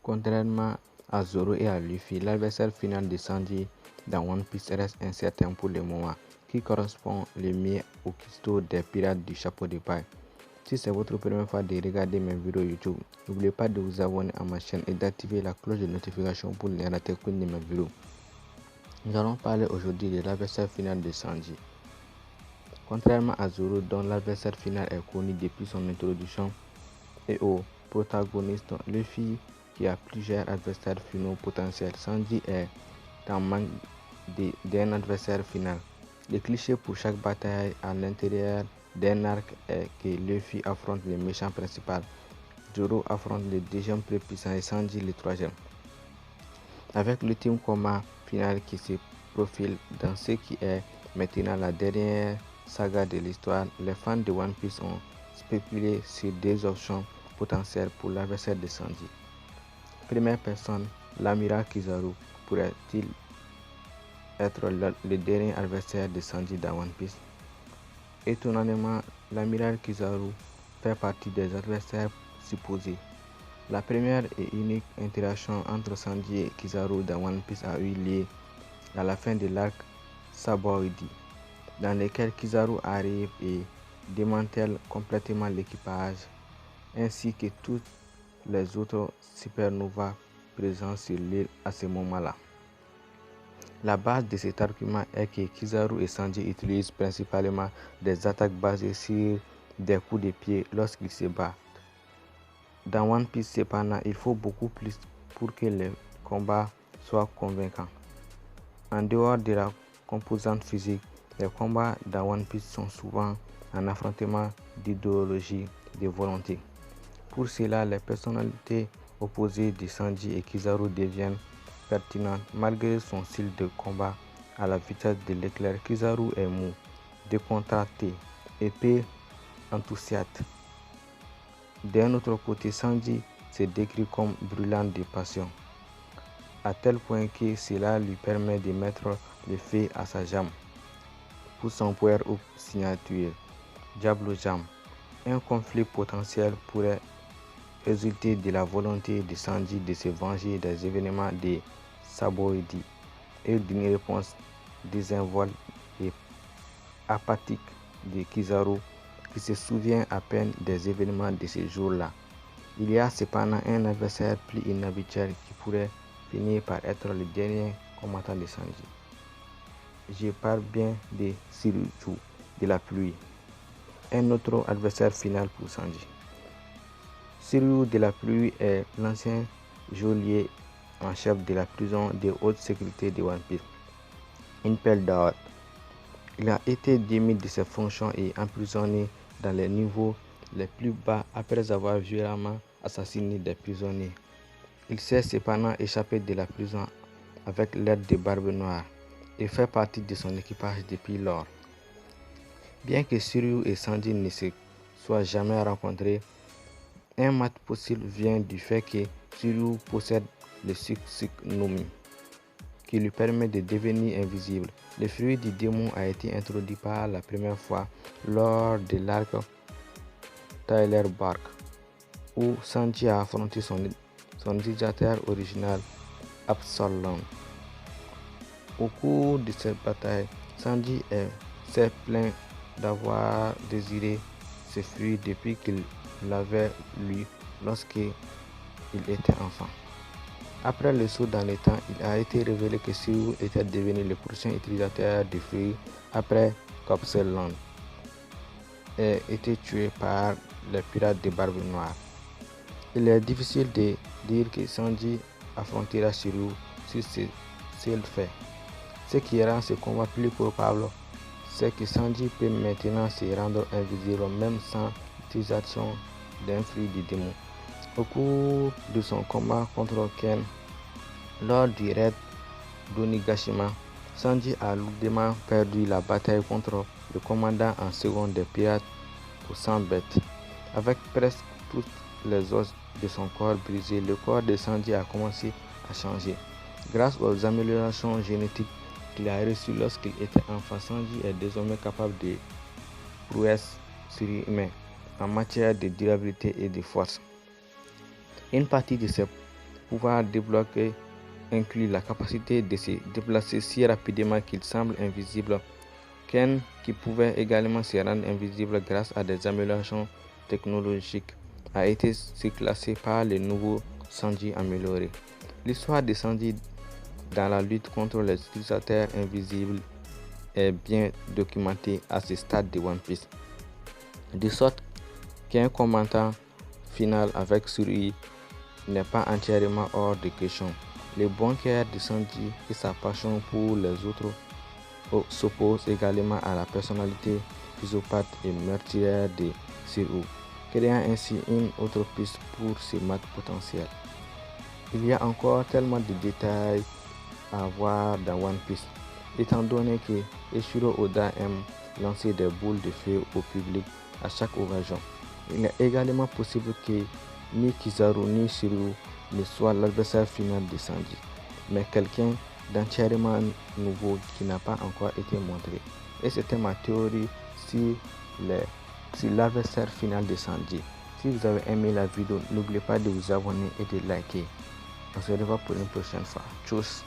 Contrairement à Zoro et à Luffy, l'adversaire final de Sanji dans One Piece reste incertain pour le moment, qui correspond le mieux au Kisto des pirates du chapeau de paille. Si c'est votre première fois de regarder mes vidéos YouTube, n'oubliez pas de vous abonner à ma chaîne et d'activer la cloche de notification pour ne rater aucune de mes vidéos. Nous allons parler aujourd'hui de l'adversaire final de Sanji. Contrairement à Zoro, dont l'adversaire final est connu depuis son introduction, et au protagoniste Luffy qui a plusieurs adversaires finaux potentiels, Sanji est en manque d'un adversaire final. Le cliché pour chaque bataille à l'intérieur d'un arc est que Luffy affronte le méchant principal, Zoro affronte le deuxième plus puissant et Sanji le troisième. Avec l'ultime combat final qui se profile dans ce qui est maintenant la dernière saga de l'histoire, les fans de One Piece ont spéculé sur deux options potentielles pour l'adversaire de Sanji. Première personne, l'amiral Kizaru pourrait-il être le dernier adversaire de Sanji dans One Piece? Étonnamment, l'amiral Kizaru fait partie des adversaires supposés. La première et unique interaction entre Sanji et Kizaru dans One Piece a eu lieu à la fin de l'arc Sabaody, dans lequel Kizaru arrive et démantèle complètement l'équipage, ainsi que toutes les autres supernovas présentes sur l'île à ce moment-là. La base de cet argument est que Kizaru et Sanji utilisent principalement des attaques basées sur des coups de pied lorsqu'ils se battent. Dans One Piece, cependant, il faut beaucoup plus pour que les combats soient convaincants. En dehors de la composante physique, les combats dans One Piece sont souvent un affrontement d'idéologie, de volonté. Pour cela, les personnalités opposées de Sanji et Kizaru deviennent pertinentes malgré son style de combat à la vitesse de l'éclair. Kizaru est mou, décontracté et peu enthousiaste. D'un autre côté, Sanji se décrit comme brûlant de passion, à tel point que cela lui permet de mettre le feu à sa jambe pour son power-up signature, Diablo Jam. Un conflit potentiel pourrait résulter de la volonté de Sanji de se venger des événements de Sabaody et d'une réponse désinvolte et apathique de Kizaru qui se souvient à peine des événements de ce jour-là. Il y a cependant un adversaire plus inhabituel qui pourrait finir par être le dernier combattant de Sanji. Je parle bien de Shiryu de la pluie, un autre adversaire final pour Sanji. Shiryu de la pluie est l'ancien geôlier en chef de la prison de haute sécurité de One Piece, une perle d'or. Il a été démis de ses fonctions et emprisonné dans les niveaux les plus bas après avoir violemment assassiné des prisonniers. Il s'est cependant échappé de la prison avec l'aide de Barbe Noire et fait partie de son équipage depuis lors. Bien que Shiryu et Sanji ne se soient jamais rencontrés, un match possible vient du fait que Shiryu possède le Suk Nomi, qui lui permet de devenir invisible. Le fruit du démon a été introduit par la première fois lors de l'arc Tyler Bark, où Sanji a affronté son utilisateur original Absolon. Au cours de cette bataille, Sanji s'est plaint d'avoir désiré ce fruit depuis qu'il l'avait lu lorsqu'il était enfant. Après le saut dans le temps, il a été révélé que Shiryu était devenu le prochain utilisateur du fruit après qu'Absalom ait été tué par les pirates de Barbe Noire. Il est difficile de dire que Sanji affrontera Shiryu si c'est le fait. Ce qui rend ce combat plus probable, c'est que Sanji peut maintenant se rendre invisible même sans l'utilisation d'un fruit du démon. Au cours de son combat contre Ken, lors du raid d'Onigashima, Sanji a lourdement perdu la bataille contre le commandant en second des pirates aux 100 bêtes. Avec presque toutes les os de son corps brisés, le corps de Sanji a commencé à changer. Grâce aux améliorations génétiques qu'il a reçues lorsqu'il était enfant, Sanji est désormais capable de prouesses surhumaines en matière de durabilité et de force. Une partie de ces pouvoir débloquer inclut la capacité de se déplacer si rapidement qu'il semble invisible. Ken, qui pouvait également se rendre invisible grâce à des améliorations technologiques, a été surclassé par les nouveaux Sanji améliorés. L'histoire de Sanji dans la lutte contre les utilisateurs invisibles est bien documentée à ce stade de One Piece, de sorte qu'un commentaire final avec Surui n'est pas entièrement hors de question. Le bon cœur de Sanji et sa passion pour les autres s'opposent également à la personnalité psychopathe et meurtrière de Surui, créant ainsi une autre piste pour ce maître potentiel. Il y a encore tellement de détails à voir dans One Piece, étant donné que Eiichiro Oda aime lancer des boules de feu au public à chaque occasion. Il est également possible que ni Kizaru ni Shiryu ne soient l'adversaire final de Sanji, mais quelqu'un d'entièrement nouveau qui n'a pas encore été montré. Et c'était ma théorie sur l'adversaire final de Sanji. Si vous avez aimé la vidéo, n'oubliez pas de vous abonner et de liker. On se revoit pour une prochaine fois. Tchuss!